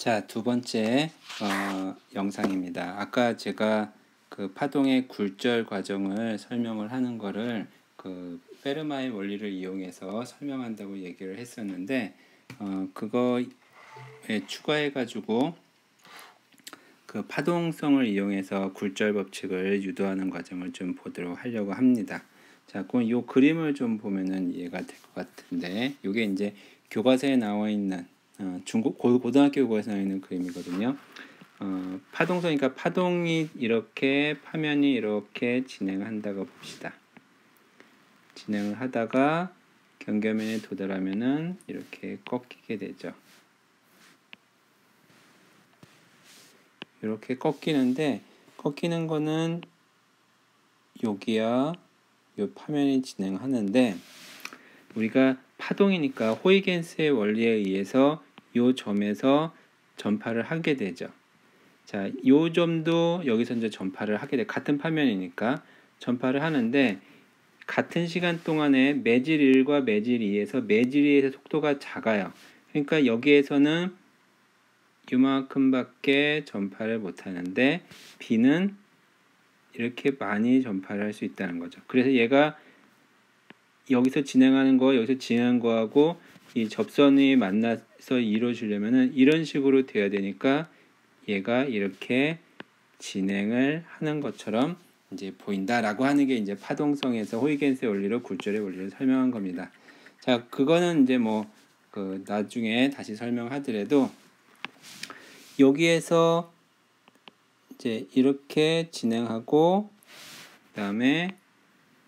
자, 두 번째 영상입니다. 아까 제가 그 파동의 굴절 과정을 설명을 하는 거를 그 페르마의 원리를 이용해서 설명한다고 얘기를 했었는데 그거에 추가해 가지고 그 파동성을 이용해서 굴절 법칙을 유도하는 과정을 좀 보도록 하려고 합니다. 자, 그럼 이 그림을 좀 보면은 이해가 될 것 같은데, 이게 이제 교과서에 나와 있는 고등학교 교과서에 나와 있는 그림이거든요. 파동성이니까 파동이 이렇게 파면이 이렇게 진행한다고 봅시다. 진행을 하다가 경계면에 도달하면은 이렇게 꺾이게 되죠. 이렇게 꺾이는데, 꺾이는 거는 여기야, 요 파면이 진행하는데, 우리가 파동이니까 호이겐스의 원리에 의해서 요 점에서 전파를 하게 되죠. 자, 요 점도 여기서 이제 전파를 하게 돼. 같은 파면이니까 전파를 하는데, 같은 시간 동안에 매질 1과 매질 2에서 매질 2에서 속도가 작아요. 그러니까 여기에서는 요만큼밖에 전파를 못 하는데 B는 이렇게 많이 전파를 할 수 있다는 거죠. 그래서 얘가 여기서 진행하는 거, 여기서 진행하는 거하고 이 접선이 만나서 이루어지려면은 이런 식으로 돼야 되니까 얘가 이렇게 진행을 하는 것처럼 이제 보인다라고 하는 게 이제 파동성에서 호이겐스의 원리로 굴절의 원리를 설명한 겁니다. 자, 그거는 이제 그 나중에 다시 설명하더라도 여기에서 이제 이렇게 진행하고 그다음에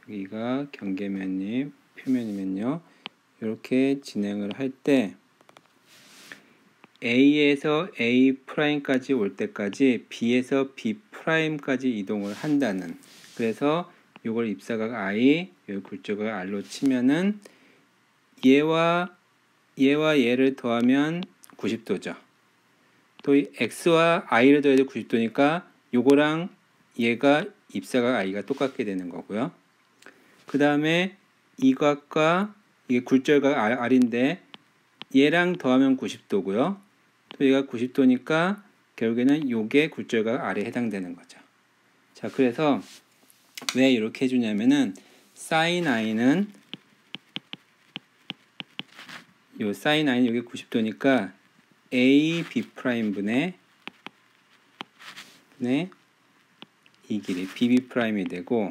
여기가 경계면이 표면이면요. 이렇게 진행을 할 때 A에서 A'까지 올 때까지 B에서 B'까지 이동을 한다는, 그래서 이걸 입사각 I, 요 굴절각 R로 치면은 얘와 얘를 더하면 90도죠. 또 X와 I를 더해도 90도니까 요거랑 얘가 입사각 I가 똑같게 되는 거고요. 그 다음에 이 각과 이게 굴절각 R인데 얘랑 더하면 90도고요. 또 얘가 90도니까 결국에는 요게 굴절각 R에 해당되는 거죠. 자, 그래서 왜 이렇게 해주냐면은 sin I는 요 sin I는 요게 90도니까 A, B' 분의 이 길이 BB'이 되고,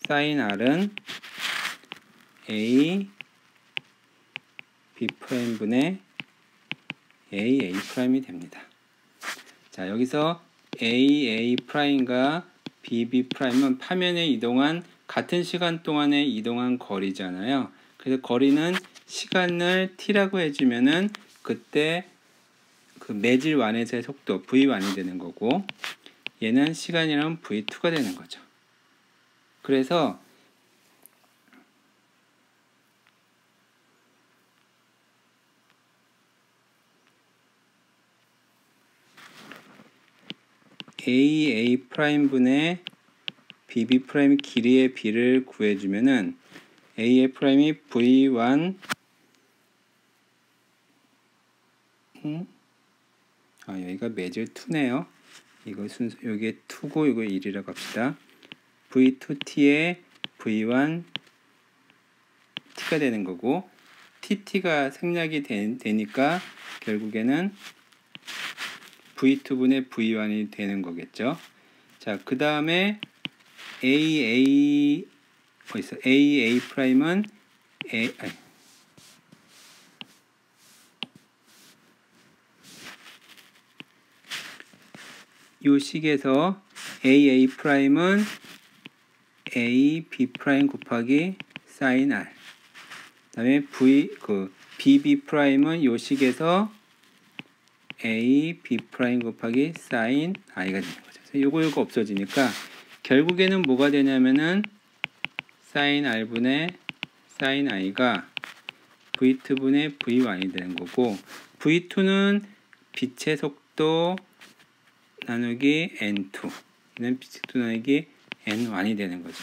sin R은 A, B'분의 AA'이 됩니다. 자, 여기서 AA'과 BB'은 파면에 이동한 같은 시간 동안에 이동한 거리잖아요. 그래서 거리는 시간을 t라고 해주면은 그때 그 매질 완에서의 속도 v1이 되는 거고, 얘는 시간이라면 v2가 되는 거죠. 그래서 AA' 분의 BB' 길이의 B를 구해주면은 A의 프라임이 V1 여기가 매질 2네요. 이거 순서 여기에 2고 이거 1이라고 합시다. V2T에 V1 T가 되는 거고, TT가 생략이 되니까 결국에는 V2분의 V1이 되는 거겠죠. 자, 그 다음에 AA 프라임은 요 식에서 AA 프라임은 A, B 프라임 곱하기 sin R. 그다음에 BB 프라임은 요 식에서 A, B 프라임 곱하기 sin I가 되는 거죠. 그래서 요거 없어지니까 결국에는 뭐가 되냐면은 sin R분의 sin I가 V2분의 V1이 되는 거고, V2는 빛의 속도 나누기 N2, 얘는 빛의 속도 나누기 N1이 되는 거죠.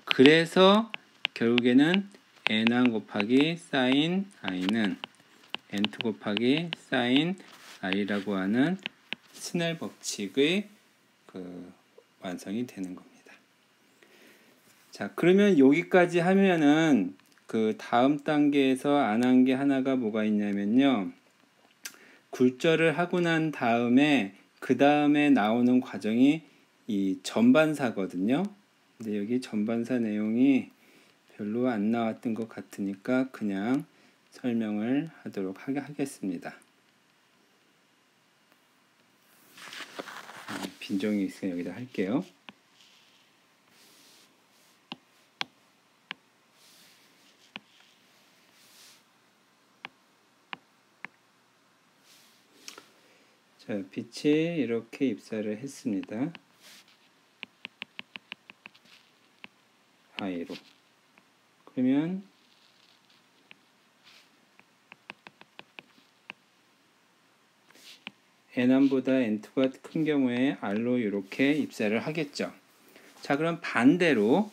그래서 결국에는 N1 곱하기 sin I는 N2 곱하기 사인 R이라고 하는 스넬 법칙의 그 완성이 되는 겁니다. 자, 그러면 여기까지 하면은 그 다음 단계에서 안 한 게 하나가 뭐가 있냐면요. 굴절을 하고 난 다음에 그 다음에 나오는 과정이 이 전반사거든요. 근데 여기 전반사 내용이 별로 안 나왔던 것 같으니까 그냥 설명을 하도록 하겠습니다. 빈종이 있으면 여기다 할게요. 자, 빛이 이렇게 입사를 했습니다. I로. 그러면 N1보다 N2가 큰 경우에 R로 이렇게 입사를 하겠죠. 자, 그럼 반대로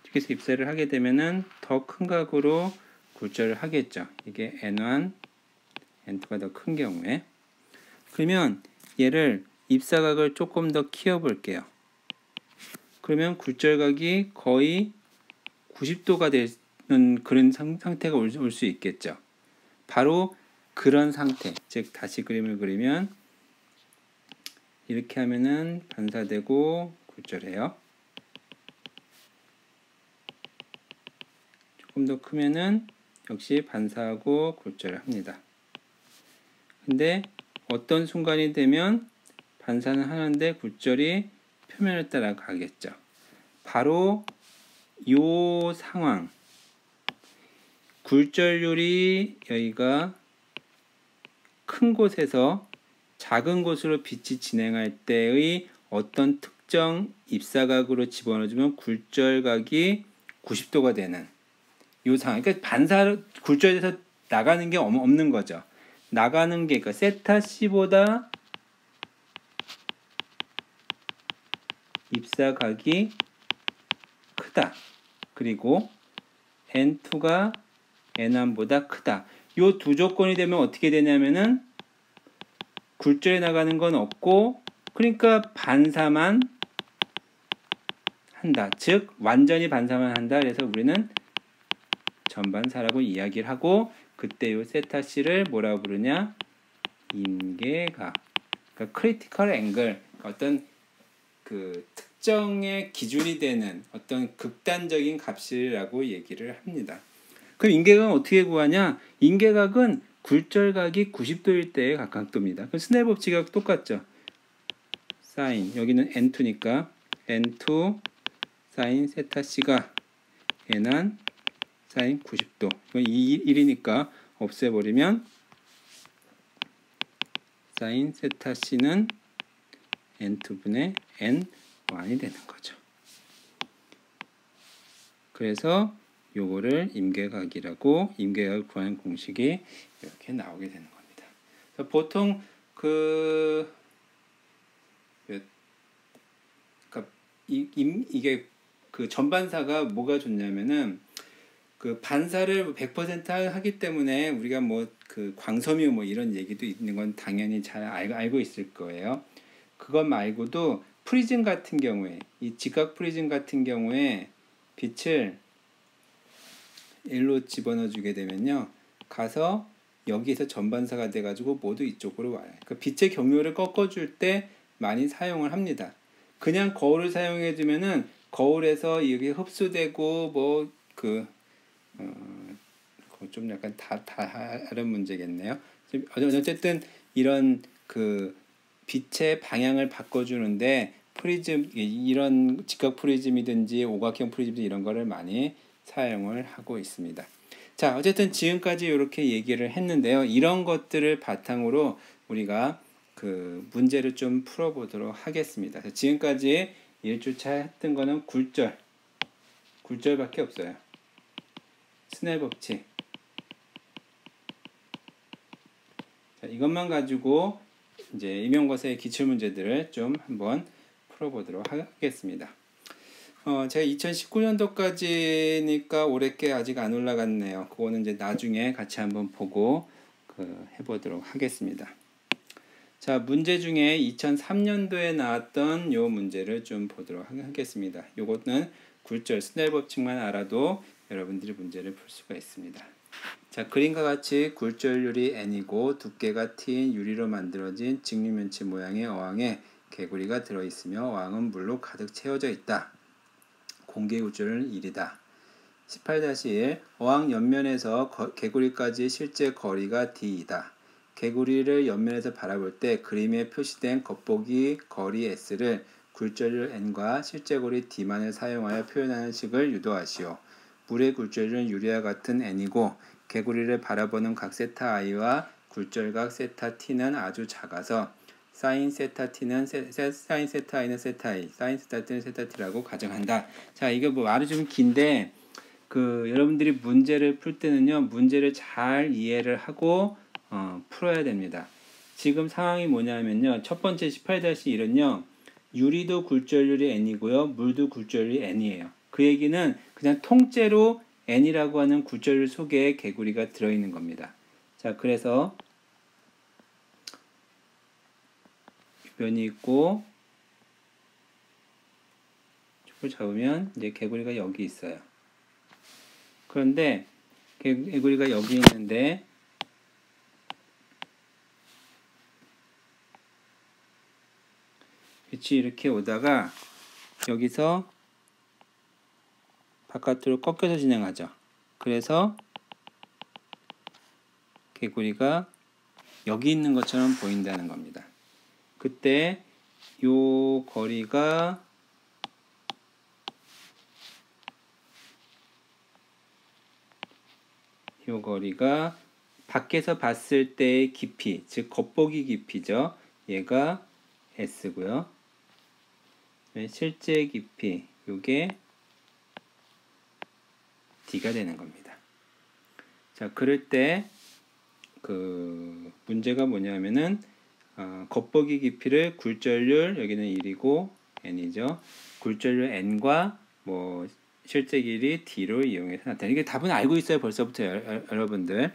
이렇게 해서 입사를 하게 되면은 더 큰 각으로 굴절을 하겠죠. 이게 N1, N2가 더 큰 경우에. 그러면 얘를 입사각을 조금 더 키워 볼게요. 그러면 굴절각이 거의 90도가 되는 그런 상태가 올 수 있겠죠. 바로 그런 상태, 즉 다시 그림을 그리면 이렇게 하면은 반사되고 굴절해요. 조금 더 크면은 역시 반사하고 굴절을 합니다. 근데 어떤 순간이 되면 반사는 하는데 굴절이 표면을 따라 가겠죠. 바로 이 상황, 굴절률이 여기가 큰 곳에서 작은 곳으로 빛이 진행할 때의 어떤 특정 입사각으로 집어넣어주면 굴절각이 90도가 되는 이 상황. 그러니까 굴절에서 나가는 게 없는 거죠. 나가는 게 그러니까 세타 C보다 입사각이 크다. 그리고 N2가 N1보다 크다. 이 두 조건이 되면 어떻게 되냐면은 굴절에 나가는 건 없고 그러니까 반사만 한다. 즉 완전히 반사만 한다. 그래서 우리는 전반사라고 이야기를 하고 그때 이 세타 C를 뭐라고 부르냐? 임계각. 그러니까 크리티컬 앵글. 어떤 그 특정의 기준이 되는 어떤 극단적인 값이라고 얘기를 합니다. 그럼 임계각은 어떻게 구하냐? 임계각은 굴절각이 90도일 때의 각각도입니다. 그럼 스넬 법칙하고 똑같죠. 사인 여기는 N2니까 N2 사인 세타 C가 N1 사인 90도. 이건 1이니까 없애버리면 사인 세타 C는 N2분의 N1이 되는 거죠. 그래서 요거를 임계각이라고 임계각을 구하는 공식이 이렇게 나오게 되는 겁니다. 그래서 보통 이게 그 전반사가 뭐가 좋냐면은 그 반사를 100% 하기 때문에 우리가 뭐 그 광섬유 뭐 이런 얘기도 있는 건 당연히 잘 알고 있을 거예요. 그것 말고도 프리즘 같은 경우에 이 직각 프리즘 같은 경우에 빛을 일로 집어넣어 주게 되면요. 가서 여기에서 전반사가 돼 가지고 모두 이쪽으로 와요. 그 빛의 경로를 꺾어 줄 때 많이 사용을 합니다. 그냥 거울을 사용해 주면은 거울에서 이게 흡수되고 뭐 좀 약간 다른 문제겠네요. 어쨌든 이런 그 빛의 방향을 바꿔주는데 프리즘 이런 직각 프리즘이든지 오각형 프리즘이든지 이런 거를 많이 사용을 하고 있습니다. 자, 어쨌든 지금까지 이렇게 얘기를 했는데요. 이런 것들을 바탕으로 우리가 그 문제를 좀 풀어보도록 하겠습니다. 지금까지 1주차 했던 거는 굴절밖에 없어요. 스넬 법칙, 자, 이것만 가지고 이제 임용고사의 기출문제들을 좀 한번 풀어보도록 하겠습니다. 제가 2019년도까지니까 올해 게 아직 안 올라갔네요. 그거는 이제 나중에 같이 한번 보고 해보도록 하겠습니다. 자, 문제 중에 2003년도에 나왔던 요 문제를 좀 보도록 하겠습니다. 요거는 굴절 스넬 법칙만 알아도 여러분들이 문제를 풀 수가 있습니다. 자, 그림과 같이 굴절률이 n이고 두께가 t인 유리로 만들어진 직류면체 모양의 어항에 개구리가 들어있으며 어항은 물로 가득 채워져 있다. 공기의 굴절은 1이다. 18-1 어항 옆면에서 개구리까지 실제 거리가 d이다. 개구리를 옆면에서 바라볼 때 그림에 표시된 겉보기 거리 s를 굴절률 n과 실제 거리 d만을 사용하여 표현하는 식을 유도하시오. 물의 굴절률은 유리와 같은 n이고 개구리를 바라보는 각 세타 i와 굴절각 세타 t는 아주 작아서 사인 세타 t는 사인 세타 i는 세타 i, 사인 세타 t는 세타 t라고 가정한다. 자, 이거 뭐 말이 좀 긴데 여러분들이 문제를 풀 때는요, 문제를 잘 이해를 하고 풀어야 됩니다. 지금 상황이 뭐냐면요, 첫 번째 18-1은요, 유리도 굴절률이 n이고요, 물도 굴절률이 n이에요. 그 얘기는 그냥 통째로 n이라고 하는 굴절률 속에 개구리가 들어있는 겁니다. 자, 그래서 변이 있고 축을 잡으면 이제 개구리가 여기 있어요. 그런데 개구리가 여기 있는데 빛이 이렇게 오다가 여기서 바깥으로 꺾여서 진행하죠. 그래서 개구리가 여기 있는 것처럼 보인다는 겁니다. 그때 요 거리가 밖에서 봤을 때의 깊이, 즉 겉보기 깊이죠. 얘가 S고요. 실제 깊이, 요게 D가 되는 겁니다. 자, 그럴 때 문제가 뭐냐면은 겉보기 깊이를 굴절률, 여기는 1이고 n이죠. 굴절률 n과 뭐 실제 길이 d로 이용해서 나타내는. 이게 답은 알고 있어요. 벌써부터 여러분들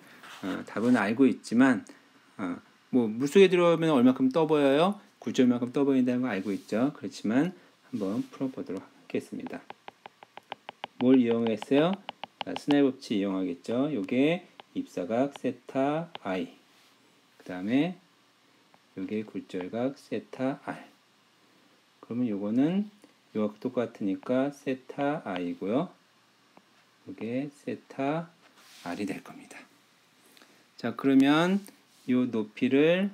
답은 알고 있지만 뭐 물속에 들어오면 얼마큼 떠 보여요? 굴절만큼 떠 보인다는 거 알고 있죠. 그렇지만 한번 풀어보도록 하겠습니다. 뭘 이용했어요? 스넬 법칙 이용하겠죠. 요게 입사각 세타 i, 그 다음에 요게 굴절각 세타 r. 그러면 요거는 요가 똑같으니까 세타 i고요. 요게 세타 r이 될 겁니다. 자, 그러면 요 높이를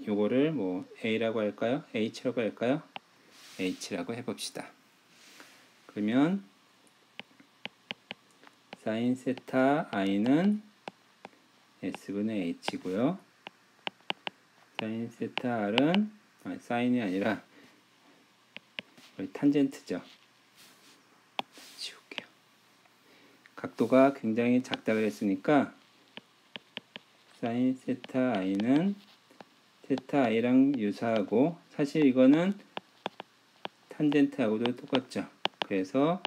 요거를 뭐 a라고 할까요? h라고 할까요? h라고 해봅시다. 그러면 사인 세타 i는 s분의 h고요. 사인 세타 r은 사인이 아니라 탄젠트죠. 지울게요. 각도가 굉장히 작다 그랬으니까 사인 세타 i는 세타 i랑 유사하고, 사실 이거는 탄젠트하고도 똑같죠. 그래서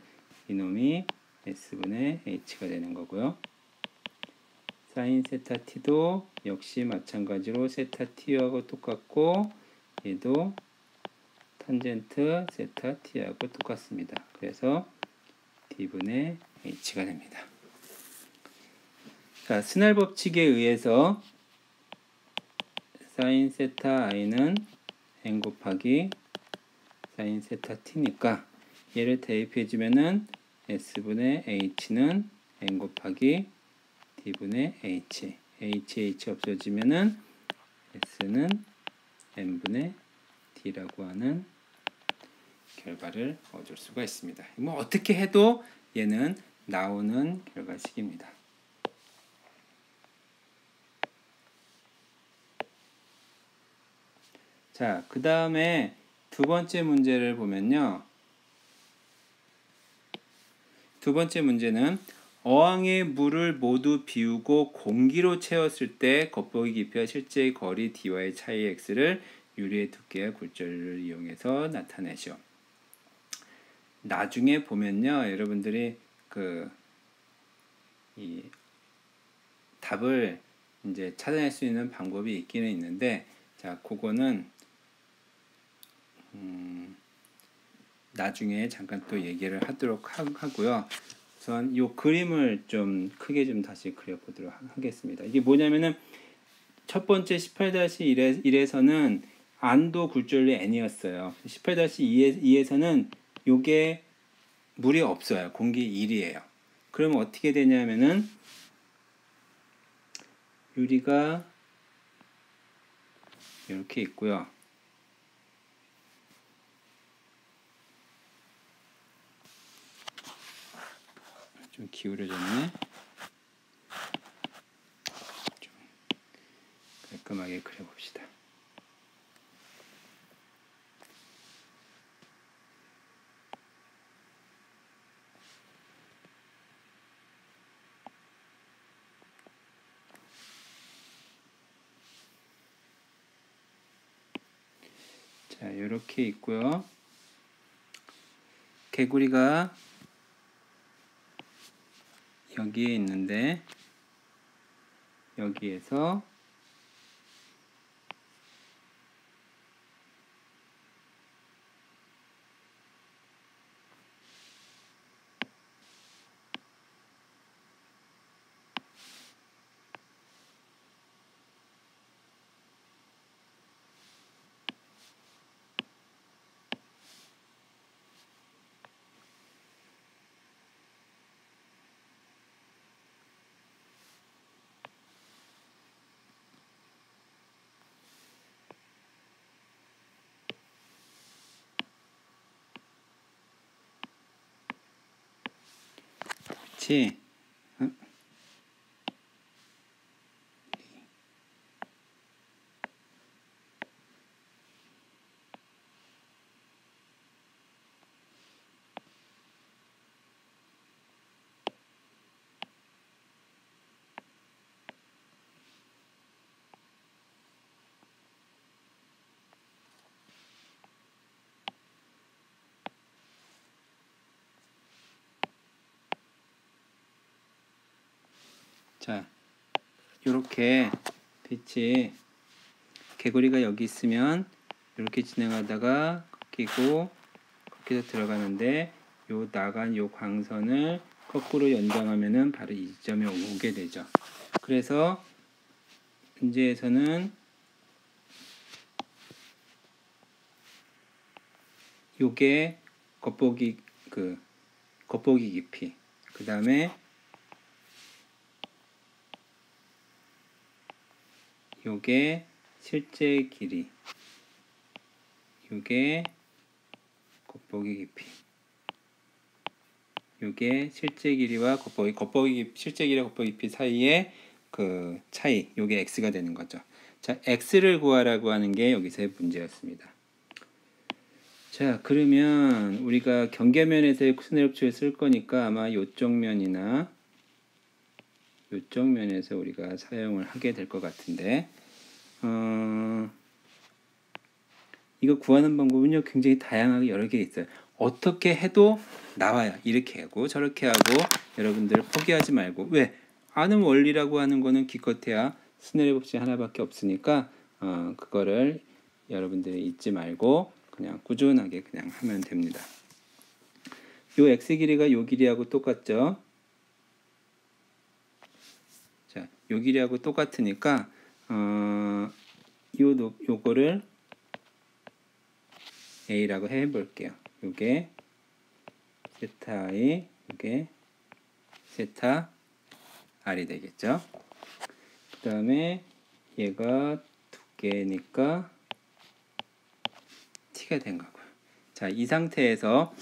이놈이 s분의 h가 되는 거고요. 사인 세타 t도 역시 마찬가지로 세타 t하고 똑같고, 얘도 탄젠트 세타 t하고 똑같습니다. 그래서 d분의 h가 됩니다. 자, 스넬 법칙에 의해서 사인 세타 i는 n 곱하기 사인 세타 t니까 얘를 대입해 주면은 s분의 h는 n 곱하기 d분의 h, h 없어지면은 s는 n분의 d라고 하는 결과를 얻을 수가 있습니다. 뭐 어떻게 해도 얘는 나오는 결과식입니다. 자, 그 다음에 두 번째 문제를 보면요. 두 번째 문제는 어항의 물을 모두 비우고 공기로 채웠을 때 겉보기 깊이와 실제 거리 d와의 차이 x를 유리의 두께와 굴절을 이용해서 나타내죠. 나중에 보면요, 여러분들이 이 답을 이제 찾아낼 수 있는 방법이 있기는 있는데, 자, 그거는 나중에 잠깐 또 얘기를 하도록 하고요. 우선 이 그림을 좀 크게 좀 다시 그려보도록 하겠습니다. 이게 뭐냐면은 첫 번째 18-1에서는 안도 굴절이 n이었어요. 18-2에서는 요게 물이 없어요. 공기 1이에요. 그러면 어떻게 되냐면은 유리가 이렇게 있고요. 좀 기울여졌네. 좀 깔끔하게 그려봅시다. 자, 이렇게 있고요. 개구리가 여기에 있는데 여기에서 같이 자, 이렇게 빛이 개구리가 여기 있으면 이렇게 진행하다가 꺾이고 꺾여서 들어가는데 요 나간 요 광선을 거꾸로 연장하면은 바로 이 지점에 오게 되죠. 그래서 문제에서는 요게 겉보기 겉보기 깊이, 그 다음에 요게 실제 길이, 요게 겉보기 깊이, 요게 실제 길이와 실제 길이와 겉보기 깊이 사이의 그 차이, 요게 x가 되는 거죠. 자, x를 구하라고 하는 게 여기서의 문제였습니다. 자, 그러면 우리가 경계면에서의 코스네롭초를 쓸 거니까 아마 요쪽 면이나 요쪽 면에서 우리가 사용을 하게 될 것 같은데, 이거 구하는 방법은요 굉장히 다양하게 여러 개 있어요. 어떻게 해도 나와요. 이렇게 하고 저렇게 하고. 여러분들 포기하지 말고, 왜? 아는 원리라고 하는 거는 기껏해야 스넬의 법칙 하나밖에 없으니까 그거를 여러분들이 잊지 말고 그냥 꾸준하게 그냥 하면 됩니다. 요 x 길이가 요 길이하고 똑같죠? 자, 요 길이하고 똑같으니까 요거를 a라고 해볼게요. 요게 세타 i, 요게 세타 r이 되겠죠. 그 다음에 얘가 두께니까 t가 된 거고요. 자, 이 상태에서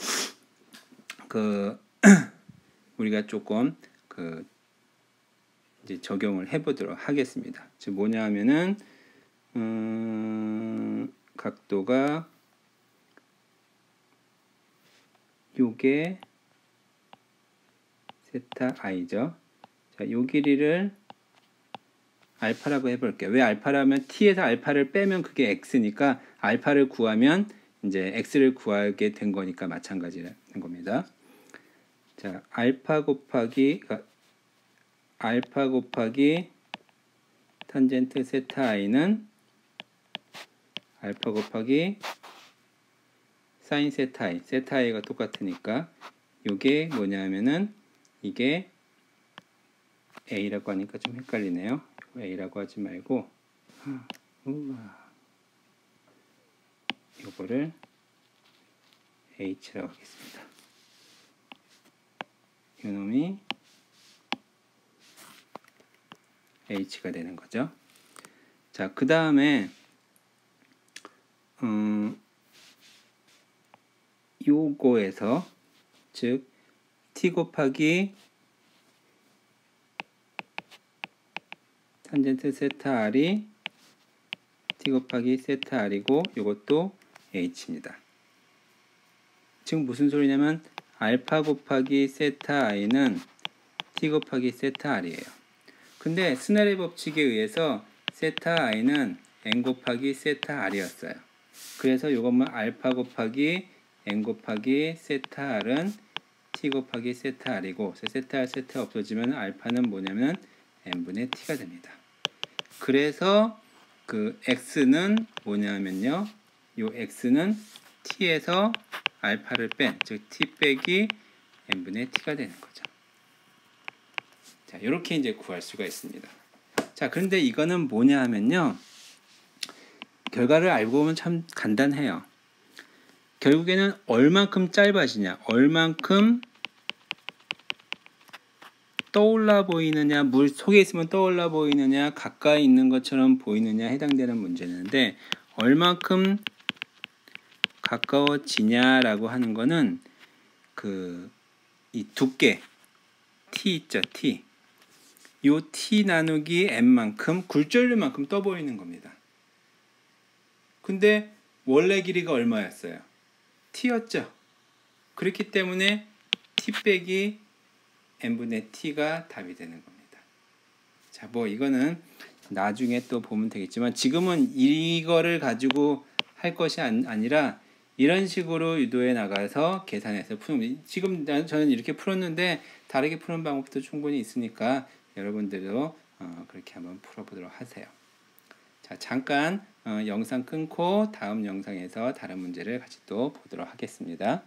우리가 조금 이제 적용을 해보도록 하겠습니다. 즉 뭐냐 하면은 각도가 요게 세타 i죠. 자, 요 길이를 알파라고 해볼게요. 왜 알파라면 t에서 알파를 빼면 그게 x니까 알파를 구하면 이제 x를 구하게 된 거니까 마찬가지라는 겁니다. 자, 알파 곱하기 탄젠트 세타 i는 알파 곱하기 사인 세타 i가 똑같으니까 이게 뭐냐면은 이게 a라고 하니까 좀 헷갈리네요. a라고 하지 말고 요거를 h라고 하겠습니다. 요놈이 h가 되는 거죠. 자, 그 다음에 요거에서 즉 t 곱하기 탄젠트 세타 r이 t 곱하기 세타 r이고 요것도 h입니다. 지금 무슨 소리냐면 알파 곱하기 세타 i는 t 곱하기 세타 r이에요. 근데 스넬의 법칙에 의해서 세타 i는 n 곱하기 세타 r이었어요. 그래서 이것만 알파 곱하기 n 곱하기 세타 r은 t 곱하기 세타 r이고 세타 r 세타 없어지면 알파는 뭐냐면 n분의 t가 됩니다. 그래서 그 x는 뭐냐면요, 요 x는 t에서 알파를 뺀, 즉 t 빼기 n분의 t가 되는 거죠. 자, 이렇게 이제 구할 수가 있습니다. 자, 그런데 이거는 뭐냐 하면요, 결과를 알고 보면 참 간단해요. 결국에는 얼만큼 짧아지냐, 얼만큼 떠올라 보이느냐, 물 속에 있으면 떠올라 보이느냐, 가까이 있는 것처럼 보이느냐 해당되는 문제인데, 얼만큼 가까워지냐라고 하는 거는 이 두께 t 있죠, t. 요 t 나누기 n만큼 굴절류만큼 떠 보이는 겁니다. 근데 원래 길이가 얼마였어요? t였죠. 그렇기 때문에 t 빼기 n분의 t가 답이 되는 겁니다. 자, 뭐 이거는 나중에 또 보면 되겠지만 지금은 이거를 가지고 할 것이 아니라 이런 식으로 유도해 나가서 계산해서 푸는, 지금 저는 이렇게 풀었는데 다르게 푸는 방법도 충분히 있으니까 여러분들도 그렇게 한번 풀어보도록 하세요. 자, 잠깐 영상 끊고 다음 영상에서 다른 문제를 같이 또 보도록 하겠습니다.